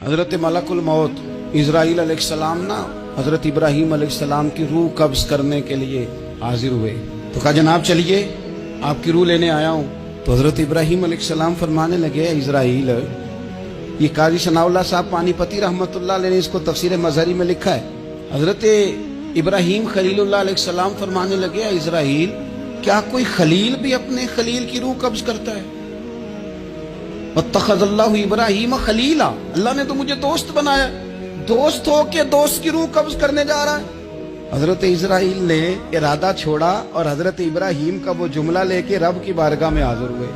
حضرت ملکل موت اسرائیل علیہ السلام نا حضرت ابراہیم علیہ السلام کی روح قبض کرنے کے لیے حاضر ہوئے تو کہا جناب چلیے آپ کی روح لینے آیا ہوں۔ تو حضرت ابراہیم علیہ السلام فرمانے لگے اسرائیل، یہ قاضی ثناء اللہ صاحب پانی پتی رحمت اللہ علیہ نے اس کو تفسیر مظہری میں لکھا ہے۔ حضرت ابراہیم خلیل اللہ علیہ السلام فرمانے لگے اسرائیل، کیا کوئی خلیل بھی اپنے خلیل کی روح قبض کرتا ہے؟ واتخذ اللہ ابراہیم خلیلا، اللہ نے تو مجھے دوست بنایا، دوست ہو کے دوست کی روح قبض کرنے جا رہا ہے۔ حضرت اسرائیل نے ارادہ چھوڑا اور حضرت ابراہیم کا وہ جملہ لے کے رب کی بارگاہ میں حاضر ہوئے۔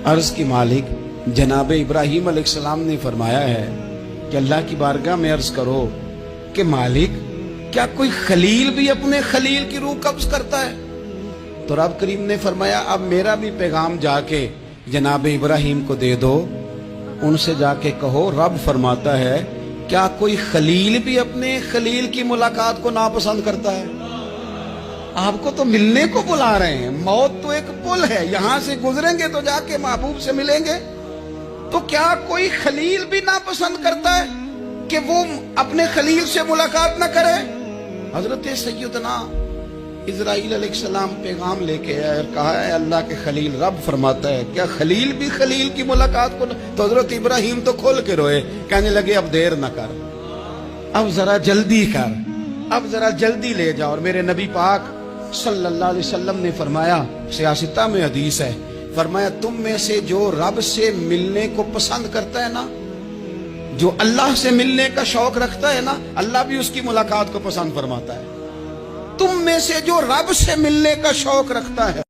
عرض کی مالک جناب ابراہیم علیہ السلام نے فرمایا ہے کہ اللہ کی بارگاہ میں عرض کرو کہ مالک کیا کوئی خلیل بھی اپنے خلیل کی روح قبض کرتا ہے؟ تو رب کریم نے فرمایا اب میرا بھی پیغام جا کے جناب ابراہیم کو دے دو، ان سے جا کے کہو رب فرماتا ہے کیا کوئی خلیل بھی اپنے خلیل کی ملاقات کو ناپسند کرتا ہے؟ آپ کو تو ملنے کو بلا رہے ہیں، موت تو ایک پل ہے، یہاں سے گزریں گے تو جا کے محبوب سے ملیں گے، تو کیا کوئی خلیل بھی ناپسند کرتا ہے کہ وہ اپنے خلیل سے ملاقات نہ کرے؟ حضرت سیدنا اسرائیل علیہ السلام پیغام لے کے آئے اور کہا ہے اللہ کے خلیل رب فرماتا ہے کیا خلیل بھی خلیل کی ملاقات کو تو حضرت ابراہیم تو کھول کے روئے، کہنے لگے اب دیر نہ کر، اب ذرا جلدی کر، اب ذرا جلدی لے جاؤ۔ اور میرے نبی پاک صلی اللہ علیہ وسلم نے فرمایا، سیاستہ میں حدیث ہے، فرمایا تم میں سے جو رب سے ملنے کو پسند کرتا ہے نا، جو اللہ سے ملنے کا شوق رکھتا ہے نا، اللہ بھی اس کی ملاقات کو پسند فرماتا ہے۔ تم میں سے جو رب سے ملنے کا شوق رکھتا ہے